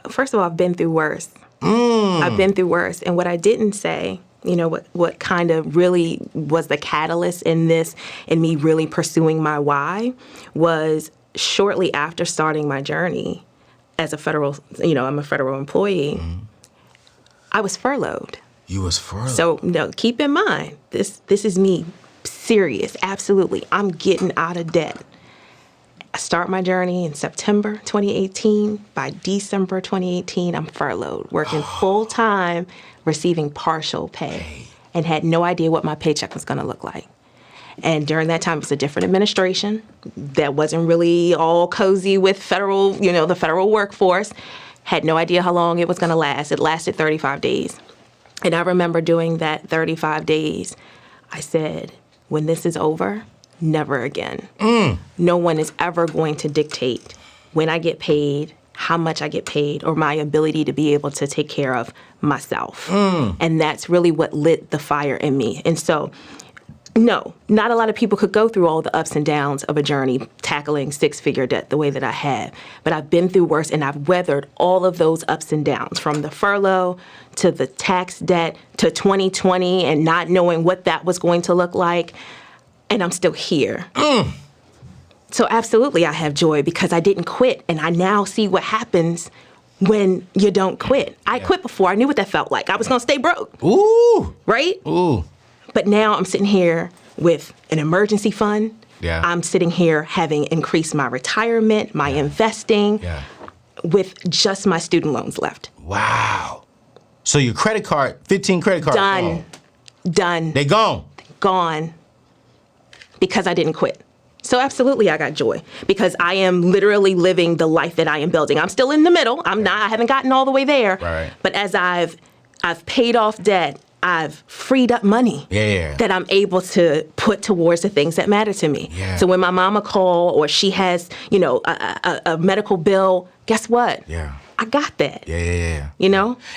first of all, I've been through worse. I've been through worse. And what I didn't say, what kind of really was the catalyst in this, in me really pursuing my why, was shortly after starting my journey as a federal, I'm a federal employee, I was furloughed. You was furloughed. So no, keep in mind, this is me, serious, absolutely. I'm getting out of debt. I start my journey in September 2018. By December 2018, I'm furloughed, working full time, receiving partial pay, and had no idea what my paycheck was going to look like. And during that time, it was a different administration that wasn't really all cozy with federal, the federal workforce. Had no idea how long it was going to last. It lasted 35 days. And I remember doing that 35 days. I said, when this is over, never again. No one is ever going to dictate when I get paid, how much I get paid, or my ability to be able to take care of myself. And that's really what lit the fire in me. And so, no, not a lot of people could go through all the ups and downs of a journey tackling six-figure debt the way that I had. But I've been through worse, and I've weathered all of those ups and downs, from the furlough to the tax debt to 2020 and not knowing what that was going to look like. And I'm still here. So absolutely I have joy because I didn't quit, and I now see what happens when you don't quit. I quit before. I knew what that felt like. I was going to stay broke. Ooh. Right? Ooh. But now I'm sitting here with an emergency fund. Yeah. I'm sitting here having increased my retirement, my investing, with just my student loans left. Wow. So your credit card, 15 credit cards Done. They gone. Gone. Because I didn't quit. So absolutely I got joy, because I am literally living the life that I am building. I'm still in the middle. I haven't gotten all the way there. Right. But as I've paid off debt, I've freed up money that I'm able to put towards the things that matter to me. Yeah. So when my mama calls, or she has, a medical bill, guess what? Yeah. I got that. Yeah.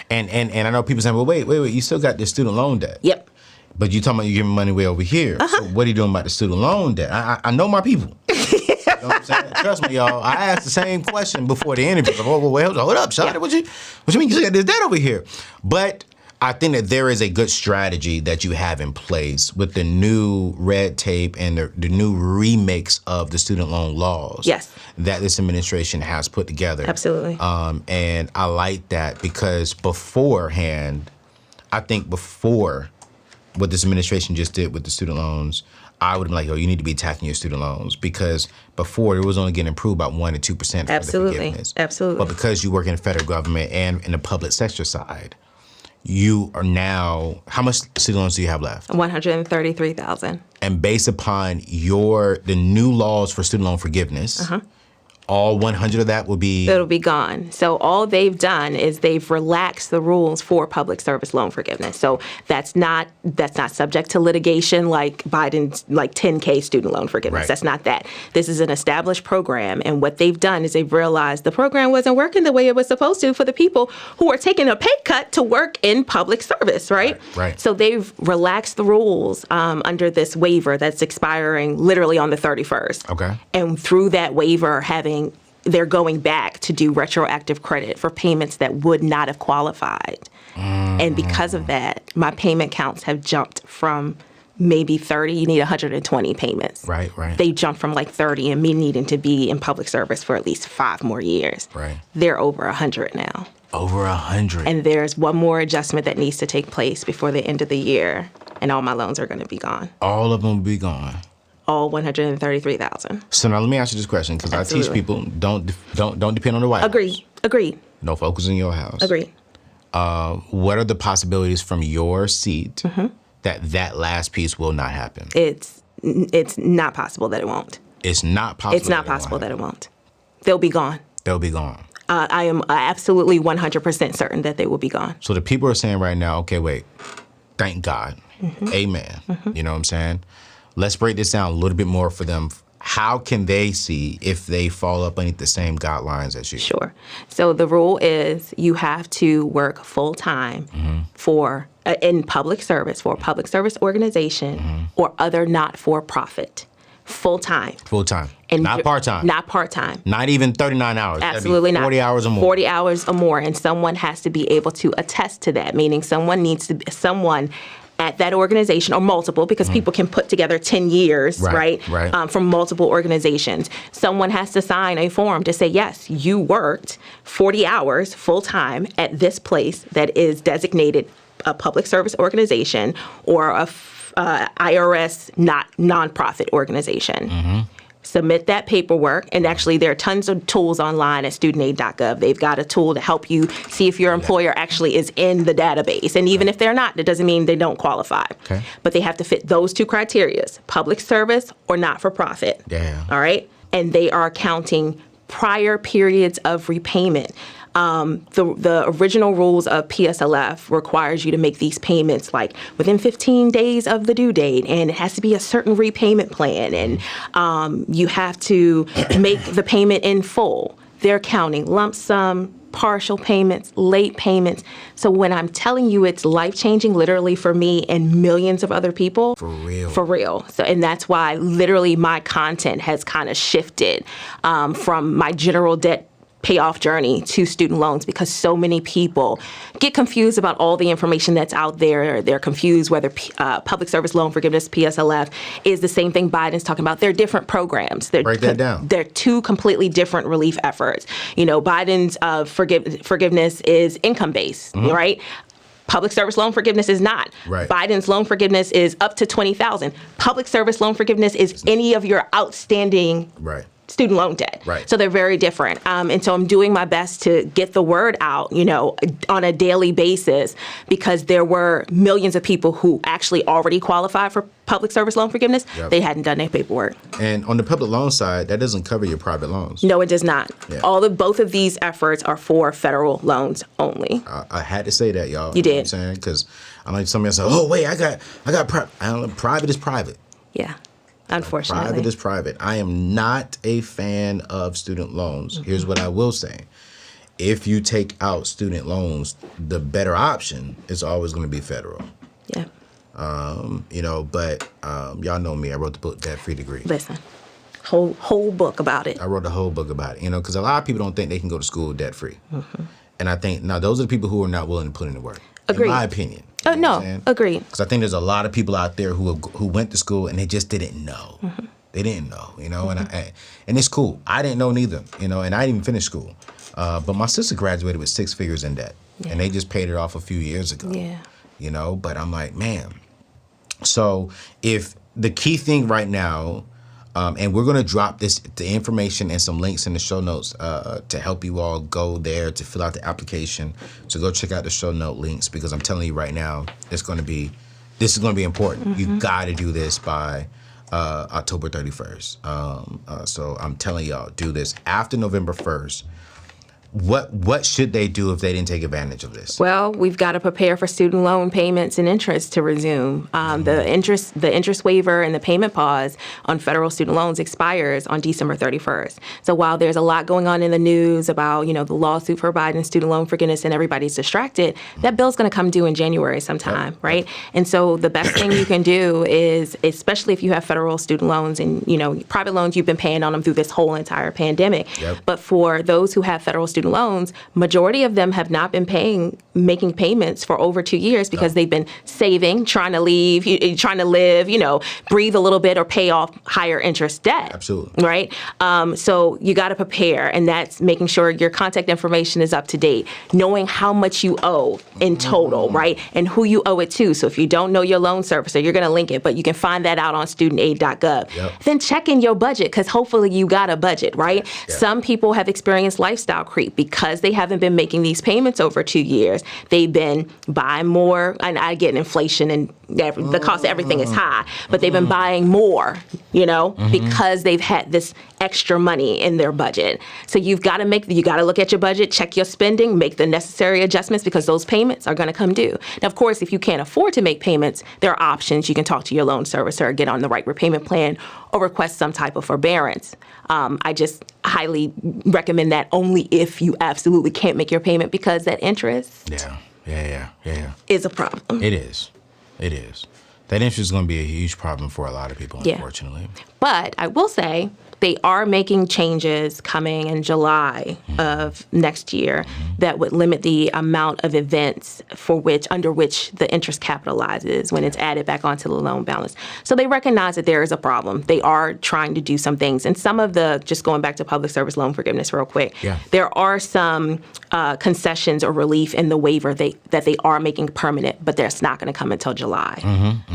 And I know people saying, well, wait, you still got this student loan debt. Yep. But you're talking about you giving money away over here. So what are you doing about the student loan debt? I know my people. You know what I'm saying? Trust me, y'all. I asked the same question before the interview. Like, hold up, Shawty. What you mean you got this debt over here? But I think that there is a good strategy that you have in place with the new red tape and the new remix of the student loan laws. Yes. That this administration has put together. Absolutely. And I like that because beforehand, I think before what this administration just did with the student loans, I would have been like, you need to be attacking your student loans, because before it was only getting approved about 1 to 2% for the forgiveness. Absolutely. But because you work in the federal government and in the public sector side, you are now, how much student loans do you have left? $133,000. And based upon the new laws for student loan forgiveness, all 100 of that will be? It'll be gone. So all they've done is they've relaxed the rules for public service loan forgiveness. So that's not subject to litigation like Biden's 10K student loan forgiveness. Right. That's not that. This is an established program, and what they've done is they've realized the program wasn't working the way it was supposed to for the people who are taking a pay cut to work in public service, right? Right. So they've relaxed the rules under this waiver that's expiring literally on the 31st. Okay. And through that waiver, they're going back to do retroactive credit for payments that would not have qualified. And because of that, my payment counts have jumped from maybe 30, you need 120 payments. Right. They jumped from like 30 and me needing to be in public service for at least 5 more years. Right. They're over 100 now. Over 100. And there's one more adjustment that needs to take place before the end of the year, and all my loans are going to be gone. All of them will be gone. All 133,000. So now let me ask you this question, because I teach people don't depend on the White House. Agreed. No focus in your house. Agreed. What are the possibilities from your seat that last piece will not happen? It's not possible that it won't. It's not possible. It's not possible that it won't. They'll be gone. They'll be gone. I am absolutely 100% certain that they will be gone. So the people are saying right now, okay, wait, thank God, amen. You know what I'm saying? Let's break this down a little bit more for them. How can they see if they fall up underneath the same guidelines as you? Sure. So the rule is you have to work full time for in public service for a public service organization or other not-for-profit full-time. Full-time. And Not part-time. Not part-time. Not even 39 hours. Absolutely That'd be 40 not. hours or more. 40 hours or more, and someone has to be able to attest to that, meaning someone at that organization, or multiple, because people can put together 10 years, right? From multiple organizations. Someone has to sign a form to say, yes, you worked 40 hours full-time at this place that is designated a public service organization or a IRS nonprofit organization. Submit that paperwork, and actually there are tons of tools online at studentaid.gov. They've got a tool to help you see if your employer actually is in the database. And even if they're not, that doesn't mean they don't qualify. But they have to fit those two criteria, public service or not-for-profit. All right? And they are counting prior periods of repayment. The original rules of PSLF requires you to make these payments like within 15 days of the due date, and it has to be a certain repayment plan, and you have to make the payment in full. They're counting lump sum, partial payments, late payments. So when I'm telling you it's life-changing, literally for me and millions of other people. For real. For real. So, and that's why literally my content has kind of shifted from my general debt payoff journey to student loans, because so many people get confused about all the information that's out there. They're confused whether public service loan forgiveness, PSLF, is the same thing Biden's talking about. They're different programs. Break that down. They're two completely different relief efforts. You know, Biden's forgiveness is income-based, right? Public service loan forgiveness is not. Biden's loan forgiveness is up to $20,000. Public service loan forgiveness is any of your outstanding student loan debt. So they're very different. And so I'm doing my best to get the word out, you know, on a daily basis, because there were millions of people who actually already qualified for public service loan forgiveness. They hadn't done their paperwork. And on the public loan side, that doesn't cover your private loans. No, it does not. Both of these efforts are for federal loans only. I had to say that, y'all. You did. Know what I'm saying? Because I know somebody say, oh, wait, I got private is private. Yeah. Unfortunately. Private is private. I am not a fan of student loans. Here's what I will say. If you take out student loans, the better option is always going to be federal. You know, but y'all know me. I wrote the book, Debt Free Degree. Listen, whole book about it. I wrote the whole book about it, you know, because a lot of people don't think they can go to school debt free. And I think, now, those are the people who are not willing to put in the work. Agreed. In my opinion. Oh, no, agreed. Because I think there's a lot of people out there who went to school and they just didn't know. They didn't know, you know, and it's cool. I didn't know neither, you know, and I didn't even finish school. But my sister graduated with 6 figures in debt, and they just paid it off a few years ago. You know, but I'm like, man. So if the key thing right now, and we're going to drop the information and some links in the show notes to help you all go there to fill out the application. So go check out the show note links, because I'm telling you right now, this is going to be important. You got to do this by October 31st. So I'm telling y'all, do this after November 1st. What should they do if they didn't take advantage of this? Well, we've got to prepare for student loan payments and interest to resume. The interest waiver and the payment pause on federal student loans expires on December 31st. So while there's a lot going on in the news about, you know, the lawsuit for Biden student loan forgiveness and everybody's distracted, that bill's going to come due in January sometime, right? And so the best thing you can do is, especially if you have federal student loans and, you know, private loans, you've been paying on them through this whole entire pandemic. But for those who have federal student loans, majority of them have not been making payments for over 2 years because they've been saving, trying to live, you know, breathe a little bit or pay off higher interest debt. Absolutely. Right? So you got to prepare, and that's making sure your contact information is up to date, knowing how much you owe in total, right? And who you owe it to. So if you don't know your loan servicer, you're going to link it, but you can find that out on studentaid.gov. Then check in your budget, because hopefully you got a budget, right? Some people have experienced lifestyle creep because they haven't been making these payments over 2 years. They've been buying more, and I get inflation and the cost of everything is high, but they've been buying more, you know, because they've had this extra money in their budget. So you got to look at your budget, check your spending, make the necessary adjustments, because those payments are going to come due. Now, of course, if you can't afford to make payments, there are options. You can talk to your loan servicer, get on the right repayment plan, or request some type of forbearance. I just highly recommend that only if you absolutely can't make your payment, because that interest is a problem. It is. That interest is going to be a huge problem for a lot of people, Yeah. unfortunately. But I will say they are making changes coming in July of next year that would limit the amount of events under which the interest capitalizes when it's added back onto the loan balance. So they recognize that there is a problem. They are trying to do some things. And some of just going back to public service loan forgiveness real quick, there are some concessions or relief in the waiver that they are making permanent, but that's not going to come until July,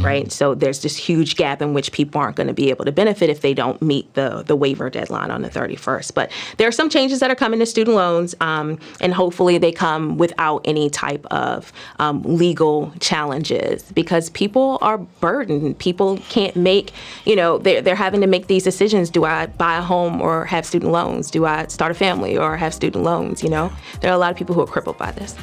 right? So there's this huge gap in which people aren't going to be able to benefit if they don't meet the waiver deadline on the 31st. But there are some changes that are coming to student loans, and hopefully they come without any type of legal challenges, because people are burdened. People can't make, they're having to make these decisions. Do I buy a home or have student loans? Do I start a family or have student loans? There are a lot of people who are crippled by this.